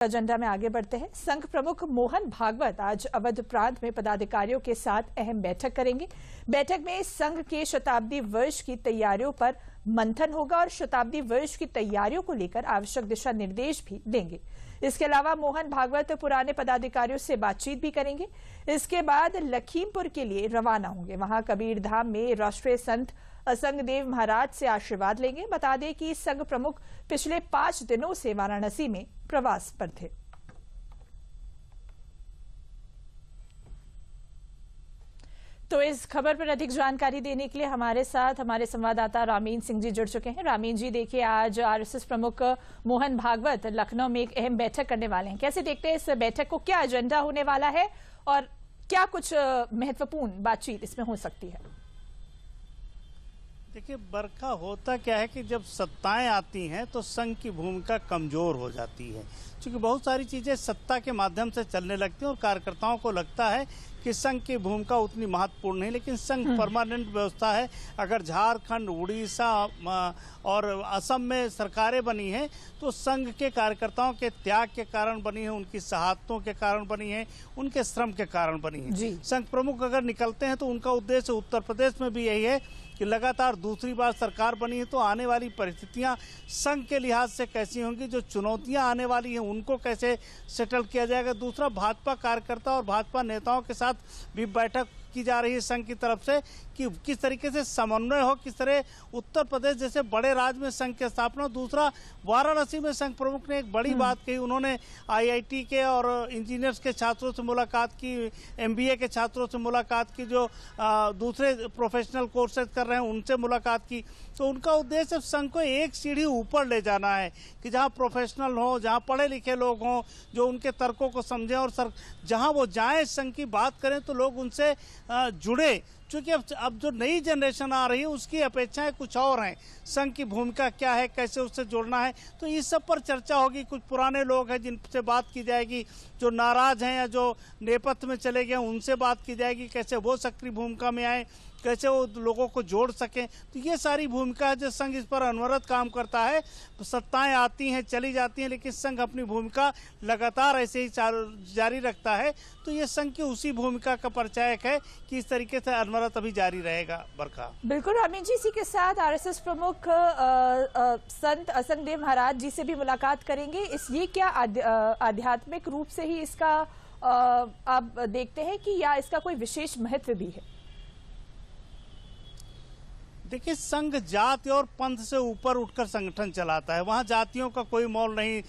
Agenda में आगे बढ़ते हैं। संघ प्रमुख मोहन भागवत आज अवध प्रांत में पदाधिकारियों के साथ अहम बैठक करेंगे। बैठक में संघ के शताब्दी वर्ष की तैयारियों पर मंथन होगा और शताब्दी वर्ष की तैयारियों को लेकर आवश्यक दिशा निर्देश भी देंगे। इसके अलावा मोहन भागवत पुराने पदाधिकारियों से बातचीत भी करेंगे। इसके बाद लखीमपुर के लिए रवाना होंगे। वहां कबीर धाम में राष्ट्रीय संत असंगदेव महाराज से आशीर्वाद लेंगे। बता दें कि संघ प्रमुख पिछले 5 दिनों से वाराणसी में प्रवास पर थे। तो इस खबर पर अधिक जानकारी देने के लिए हमारे साथ हमारे संवाददाता रामीन सिंह जी जुड़ चुके हैं। रामीन जी, देखिए आज आरएसएस प्रमुख मोहन भागवत लखनऊ में एक अहम बैठक करने वाले हैं। कैसे देखते हैं इस बैठक को, क्या एजेंडा होने वाला है और क्या कुछ महत्वपूर्ण बातचीत इसमें हो सकती है? देखिए बरखा, होता क्या है कि जब सत्ताएं आती हैं तो संघ की भूमिका कमजोर हो जाती है, क्योंकि बहुत सारी चीजें सत्ता के माध्यम से चलने लगती हैं और कार्यकर्ताओं को लगता है कि संघ की भूमिका उतनी महत्वपूर्ण नहीं। लेकिन संघ परमानेंट व्यवस्था है। अगर झारखंड, उड़ीसा और असम में सरकारें बनी हैं तो संघ के कार्यकर्ताओं के त्याग के कारण बनी है, उनकी शहादतों के कारण बनी है, उनके श्रम के कारण बनी है। संघ प्रमुख अगर निकलते हैं तो उनका उद्देश्य उत्तर प्रदेश में भी यही है कि लगातार दूसरी बार सरकार बनी है तो आने वाली परिस्थितियां संघ के लिहाज से कैसी होंगी, जो चुनौतियां आने वाली हैं उनको कैसे सेटल किया जाएगा। दूसरा, भाजपा कार्यकर्ता और भाजपा नेताओं के साथ भी बैठक की जा रही है संघ की तरफ से कि किस तरीके से समन्वय हो, किस तरह उत्तर प्रदेश जैसे बड़े राज्य में संघ की स्थापना। दूसरा, वाराणसी में संघ प्रमुख ने एक बड़ी बात कही। उन्होंने आईआईटी के और इंजीनियर्स के छात्रों से मुलाकात की, एमबीए के छात्रों से मुलाकात की, जो दूसरे प्रोफेशनल कोर्सेज कर रहे हैं उनसे मुलाकात की। तो उनका उद्देश्य संघ को एक सीढ़ी ऊपर ले जाना है कि जहां प्रोफेशनल हो, जहां पढ़े लिखे लोग हों, जो उनके तर्कों को समझें और जहां वो जाएं संघ की बात करें तो लोग उनसे जुड़े। क्योंकि अब जो नई जनरेशन आ रही है उसकी अपेक्षाएं कुछ और हैं। संघ की भूमिका क्या है, कैसे उससे जोड़ना है, तो इस सब पर चर्चा होगी। कुछ पुराने लोग हैं जिनसे बात की जाएगी, जो नाराज हैं या जो नेपथ्य में चले गए उनसे बात की जाएगी, कैसे वो सक्रिय भूमिका में आए, कैसे वो लोगों को जोड़ सकें। तो ये सारी भूमिका है जो संघ इस पर अनवरत काम करता है। सत्ताएं आती हैं चली जाती हैं लेकिन संघ अपनी भूमिका लगातार ऐसे ही जारी रखता है। तो ये संघ की उसी भूमिका का परिचायक है कि इस तरीके से अनवरत अभी जारी रहेगा। बरखा, बिल्कुल रामीन जी, इसी के साथ आरएसएस प्रमुख संत असंगदेव महाराज जी से भी मुलाकात करेंगे। ये क्या आध्यात्मिक रूप से ही इसका आप देखते हैं कि या इसका कोई विशेष महत्व भी है? देखिए, संघ जाति और पंथ से ऊपर उठकर संगठन चलाता है। वहाँ जातियों का कोई मोल नहीं।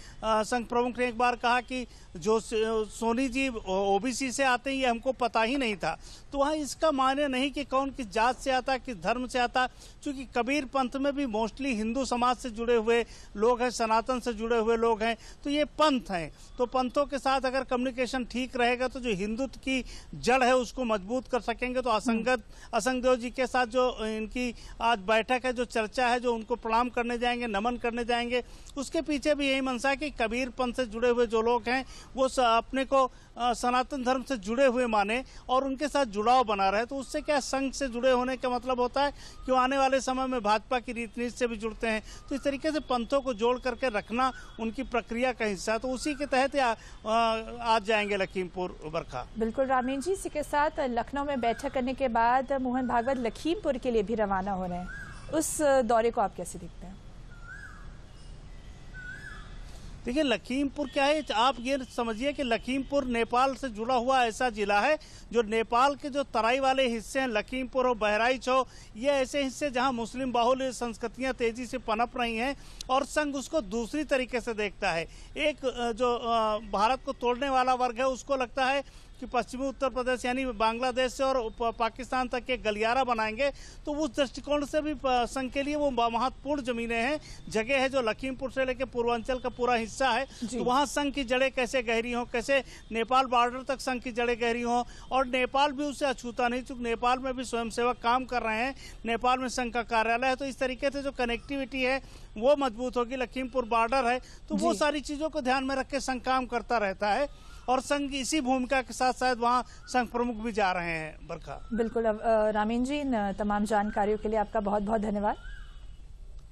संघ प्रमुख ने एक बार कहा कि जो सोनी जी ओबीसी से आते हैं ये हमको पता ही नहीं था। तो वहाँ इसका मायने नहीं कि कौन किस जात से आता, किस धर्म से आता, क्योंकि कबीर पंथ में भी मोस्टली हिंदू समाज से जुड़े हुए लोग हैं, सनातन से जुड़े हुए लोग हैं। तो ये पंथ हैं, तो पंथों के साथ अगर कम्युनिकेशन ठीक रहेगा तो जो हिंदुत्व की जड़ है उसको मजबूत कर सकेंगे। तो असंगदेव जी के साथ जो इनकी आज बैठक है, जो चर्चा है, जो उनको प्रणाम करने जाएंगे, नमन करने जाएंगे, उसके पीछे भी यही मंशा है कि कबीर पंथ से जुड़े हुए जो लोग हैं वो अपने को सनातन धर्म से जुड़े हुए माने और उनके साथ जुड़ाव बना रहे। तो उससे क्या, संघ से जुड़े होने का मतलब होता है कि वो आने वाले समय में भाजपा की रीति नीति से भी जुड़ते हैं। तो इस तरीके से पंथों को जोड़ करके रखना उनकी प्रक्रिया का हिस्सा है। तो उसी के तहत आज जाएंगे लखीमपुर। बरखा, बिल्कुल रामीन जी, इसी के साथ लखनऊ में बैठक करने के बाद मोहन भागवत लखीमपुर के लिए भी रवाना हो रहे हैं। उस दौरे को आप कैसे देखते हैं? देखिए, लखीमपुर क्या है, आप ये समझिए कि लखीमपुर नेपाल से जुड़ा हुआ ऐसा जिला है जो नेपाल के जो तराई वाले हिस्से हैं, लखीमपुर हो, बहराइच हो, ये ऐसे हिस्से जहां मुस्लिम बाहुल्य संस्कृतियां तेजी से पनप रही हैं और संघ उसको दूसरी तरीके से देखता है। एक जो भारत को तोड़ने वाला वर्ग है उसको लगता है कि पश्चिमी उत्तर प्रदेश यानी बांग्लादेश से और पाकिस्तान तक के गलियारा बनाएंगे। तो उस दृष्टिकोण से भी संघ के लिए वो महत्वपूर्ण जमीनें हैं, जगह है जो लखीमपुर से लेकर पूर्वांचल का पूरा हिस्सा है। तो वहाँ संघ की जड़ें कैसे गहरी हों, कैसे नेपाल बॉर्डर तक संघ की जड़ें गहरी हों और नेपाल भी उससे अछूता नहीं, क्योंकि नेपाल में भी स्वयंसेवक काम कर रहे हैं, नेपाल में संघ का कार्यालय है। तो इस तरीके से जो कनेक्टिविटी है वो मजबूत होगी। लखीमपुर बॉर्डर है तो वो सारी चीज़ों को ध्यान में रख के संघ काम करता रहता है और संघ इसी भूमिका के साथ शायद वहाँ संघ प्रमुख भी जा रहे हैं। बरखा, बिल्कुल रामीन जी, इन तमाम जानकारियों के लिए आपका बहुत बहुत धन्यवाद।